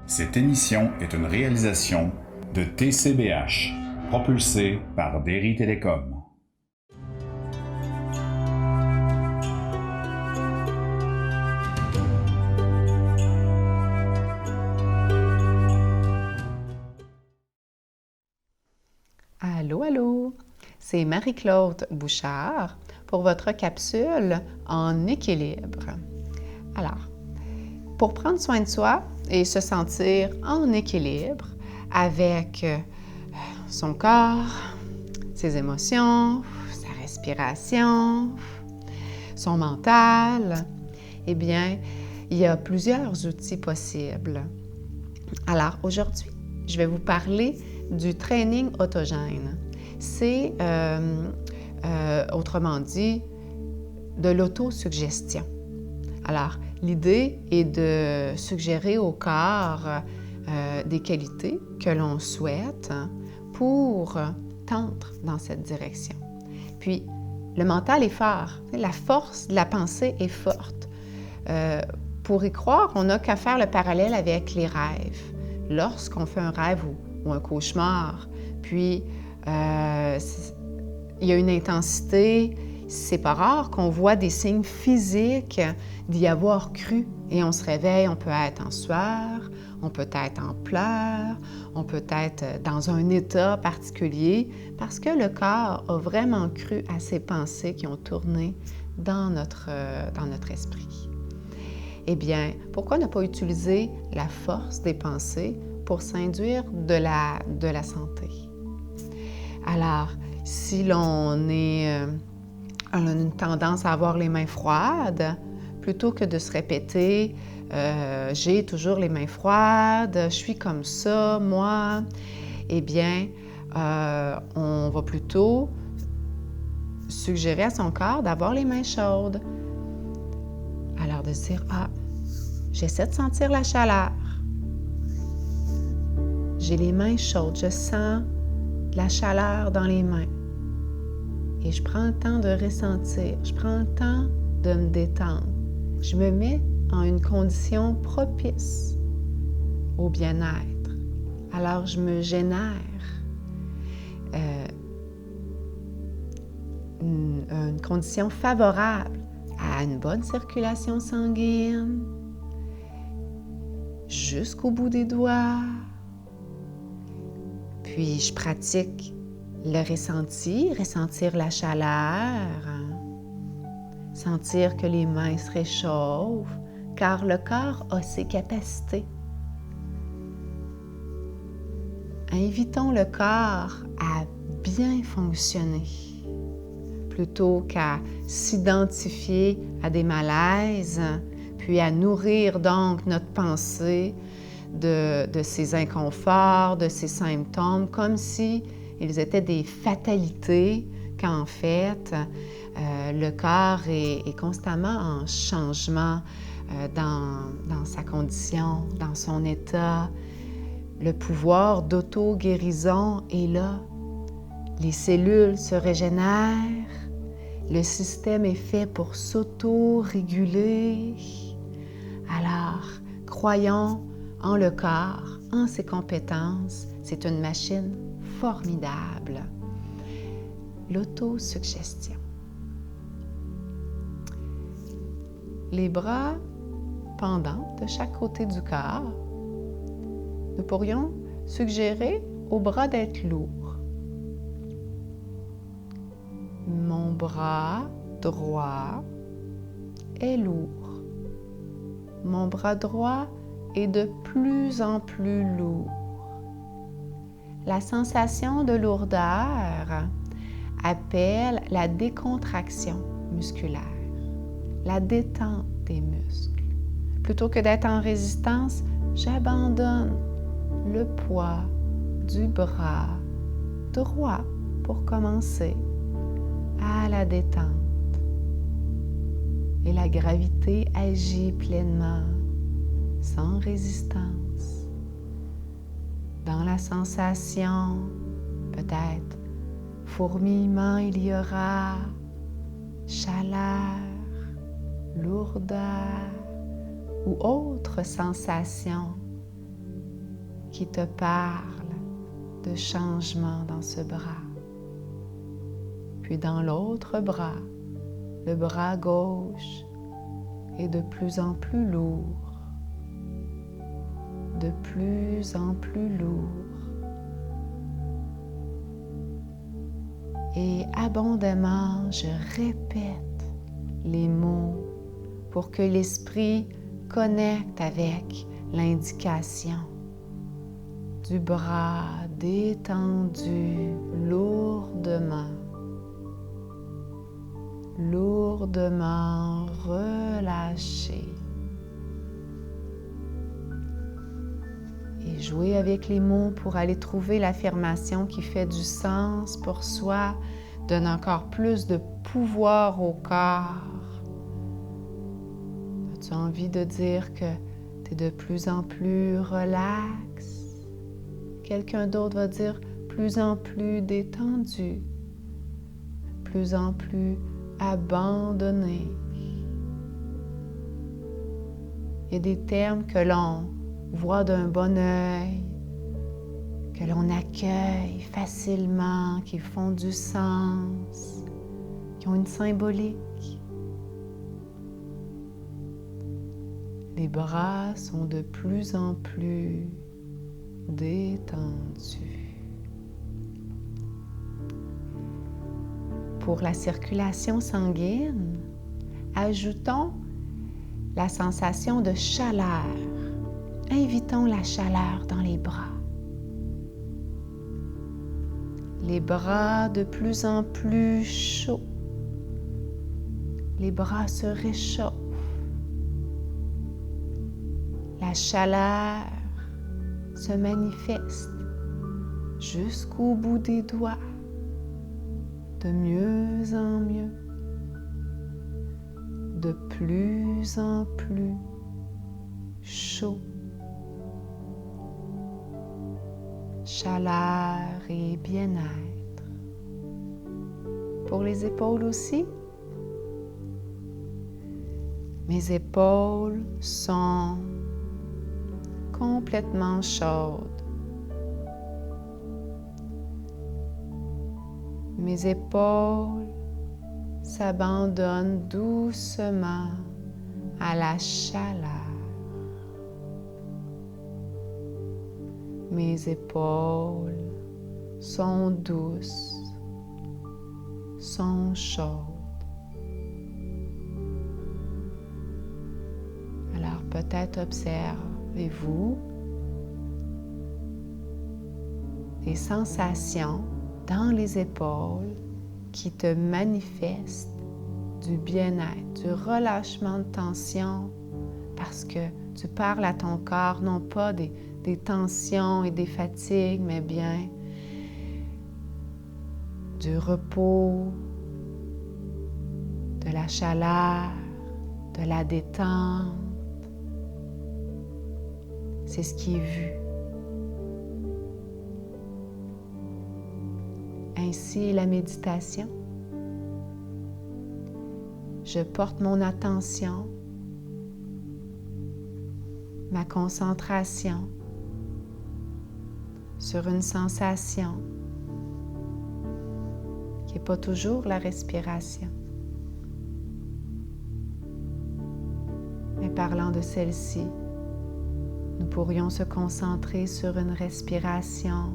Cette émission est une réalisation de TCBH, propulsée par Derry Télécom. Allô, allô! C'est Marie-Claude Bouchard pour votre capsule en équilibre. Alors, pour prendre soin de soi et se sentir en équilibre avec son corps, ses émotions, sa respiration, son mental, eh bien, il y a plusieurs outils possibles. Alors, aujourd'hui, je vais vous parler du training autogène. C'est, autrement dit, de l'autosuggestion. Alors, l'idée est de suggérer au corps des qualités que l'on souhaite pour tendre dans cette direction. Puis, le mental est fort. La force de la pensée est forte. Pour y croire, on n'a qu'à faire le parallèle avec les rêves. Lorsqu'on fait un rêve ou un cauchemar, puis il y a une intensité, c'est pas rare qu'on voit des signes physiques d'y avoir cru. Et on se réveille, on peut être en sueur, on peut être en pleurs, on peut être dans un état particulier parce que le corps a vraiment cru à ces pensées qui ont tourné dans notre esprit. Eh bien, pourquoi ne pas utiliser la force des pensées pour s'induire de la santé? Alors, si l'on a une tendance à avoir les mains froides, plutôt que de se répéter « j'ai toujours les mains froides, je suis comme ça, moi », eh bien, on va plutôt suggérer à son corps d'avoir les mains chaudes. Alors, de se dire « Ah, j'essaie de sentir la chaleur. J'ai les mains chaudes, je sens la chaleur dans les mains. Et je prends le temps de ressentir, je prends le temps de me détendre. Je me mets en une condition propice au bien-être. Alors, je me génère une condition favorable à une bonne circulation sanguine jusqu'au bout des doigts. Puis, je pratique le ressenti, ressentir la chaleur, sentir que les mains se réchauffent, car le corps a ses capacités. Invitons le corps à bien fonctionner, plutôt qu'à s'identifier à des malaises, puis à nourrir donc notre pensée de ces inconforts, de ces symptômes, comme si ils étaient des fatalités, qu'en fait, le corps est constamment en changement dans sa condition, dans son état. Le pouvoir d'auto-guérison est là. Les cellules se régénèrent. Le système est fait pour s'auto-réguler. Alors, croyons en le corps, en ses compétences. C'est une machine formidable. L'autosuggestion. Les bras pendants de chaque côté du corps, nous pourrions suggérer aux bras d'être lourds. Mon bras droit est lourd. Mon bras droit est de plus en plus lourd. La sensation de lourdeur appelle la décontraction musculaire, la détente des muscles. Plutôt que d'être en résistance, j'abandonne le poids du bras droit pour commencer à la détente. Et la gravité agit pleinement, sans résistance. Dans la sensation, peut-être fourmillement il y aura, chaleur, lourdeur ou autre sensation qui te parle de changement dans ce bras. Puis dans l'autre bras, le bras gauche est de plus en plus lourd, de plus en plus lourd. Et abondamment, je répète les mots pour que l'esprit connecte avec l'indication du bras détendu lourdement, lourdement relâché. Et jouer avec les mots pour aller trouver l'affirmation qui fait du sens pour soi, donne encore plus de pouvoir au corps. As-tu envie de dire que tu es de plus en plus relax? Quelqu'un d'autre va dire plus en plus détendu, plus en plus abandonné. Il y a des termes que l'on voit d'un bon œil, que l'on accueille facilement, qui font du sens, qui ont une symbolique. Les bras sont de plus en plus détendus. Pour la circulation sanguine, ajoutons la sensation de chaleur. Invitons la chaleur dans les bras. Les bras de plus en plus chauds. Les bras se réchauffent. La chaleur se manifeste jusqu'au bout des doigts, de mieux en mieux, de plus en plus chaud. Chaleur et bien-être. Pour les épaules aussi, mes épaules sont complètement chaudes. Mes épaules s'abandonnent doucement à la chaleur. Mes épaules sont douces, sont chaudes. Alors peut-être observez-vous des sensations dans les épaules qui te manifestent du bien-être, du relâchement de tension, parce que tu parles à ton corps, non pas des tensions et des fatigues, mais bien du repos, de la chaleur, de la détente. C'est ce qui est vu. Ainsi, la méditation. Je porte mon attention, ma concentration sur une sensation qui n'est pas toujours la respiration. Mais parlant de celle-ci, nous pourrions se concentrer sur une respiration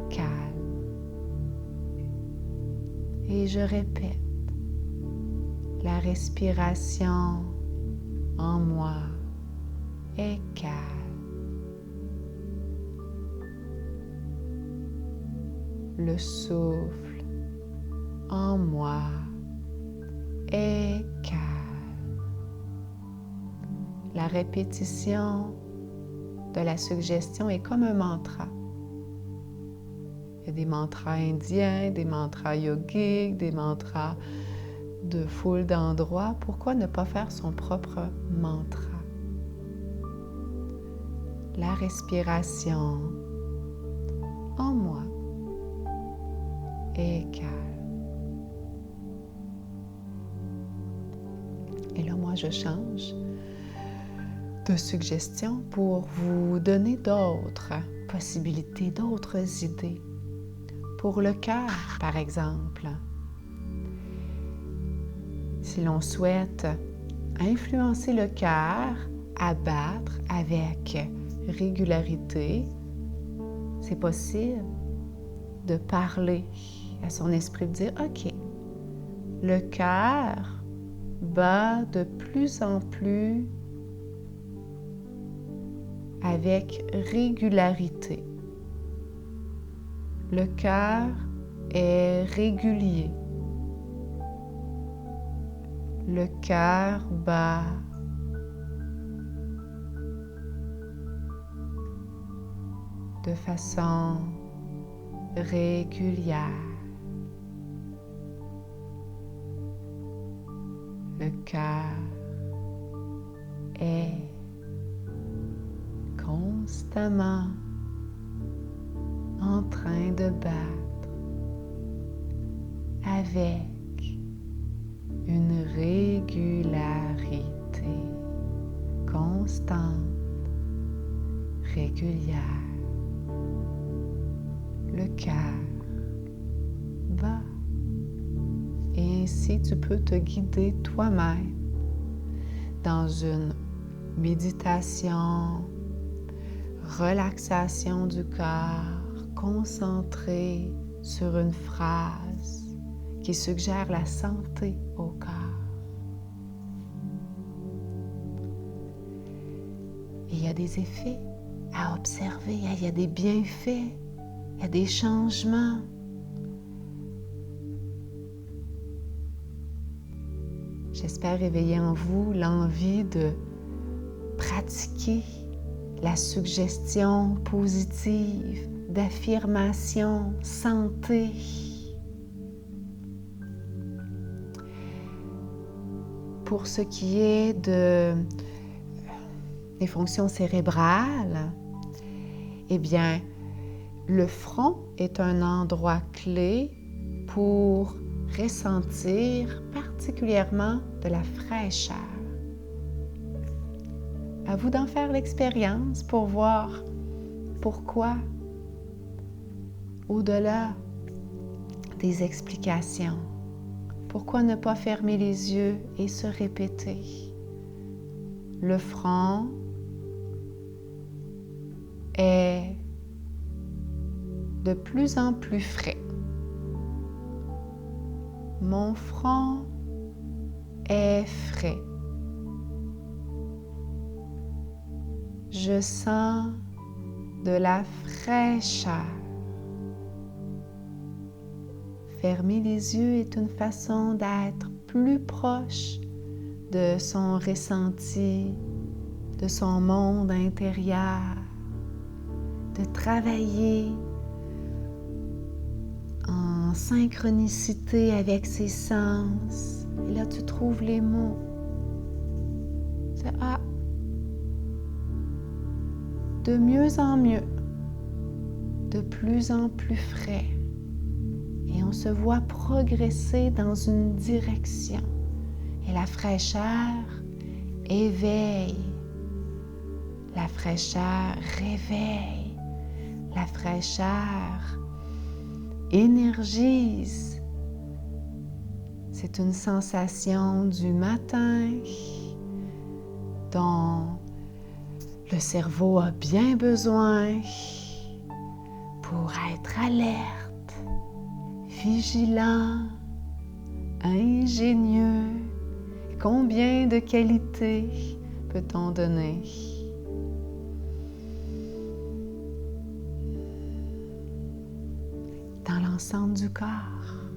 calme. Et je répète, la respiration en moi est calme. Le souffle en moi est calme. La répétition de la suggestion est comme un mantra. Il y a des mantras indiens, des mantras yogiques, des mantras de foule d'endroits. Pourquoi ne pas faire son propre mantra? La respiration en moi est calme. Et là, moi, je change de suggestions pour vous donner d'autres possibilités, d'autres idées. Pour le cœur, par exemple. Si l'on souhaite influencer le cœur à battre avec régularité, c'est possible de parler à son esprit, de dire « Ok, le cœur bat de plus en plus avec régularité. Le cœur est régulier. Le cœur bat de façon régulière. Le cœur est constamment en train de battre avec une régularité constante, régulière. Le cœur bat. Et ainsi, tu peux te guider toi-même dans une méditation, relaxation du corps, concentrée sur une phrase qui suggère la santé au corps. Et il y a des effets à observer, il y a des bienfaits, il y a des changements. J'espère réveiller en vous l'envie de pratiquer la suggestion positive, d'affirmation, santé. Pour ce qui est des fonctions cérébrales, eh bien, le front est un endroit clé pour ressentir particulièrement de la fraîcheur. À vous d'en faire l'expérience pour voir pourquoi, au-delà des explications, pourquoi ne pas fermer les yeux et se répéter. Le front est de plus en plus frais. Mon front est frais. Je sens de la fraîcheur. Fermer les yeux est une façon d'être plus proche de son ressenti, de son monde intérieur, de travailler en synchronicité avec ses sens. Et là, tu trouves les mots. C'est de mieux en mieux, de plus en plus frais. Et on se voit progresser dans une direction. Et la fraîcheur éveille. La fraîcheur réveille. La fraîcheur énergise. C'est une sensation du matin dont le cerveau a bien besoin pour être alerte, vigilant, ingénieux. Combien de qualités peut-on donner? Dans l'ensemble du corps,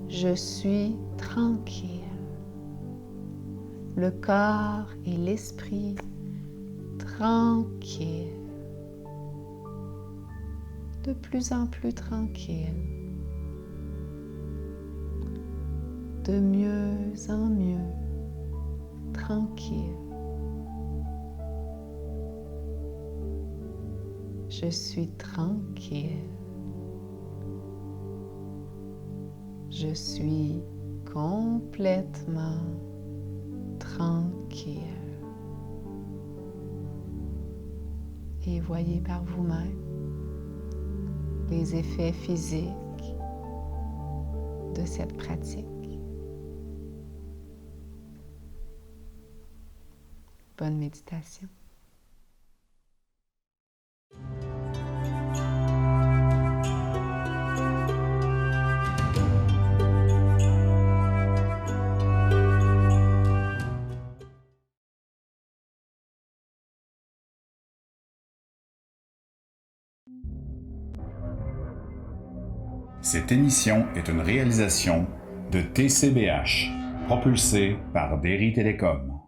je suis tranquille. Le corps et l'esprit tranquille. De plus en plus tranquille. De mieux en mieux tranquille. Je suis tranquille. Je suis complètement tranquille. et voyez par vous-même les effets physiques de cette pratique. Bonne méditation. Cette émission est une réalisation de TCBH, propulsée par Derry Télécom.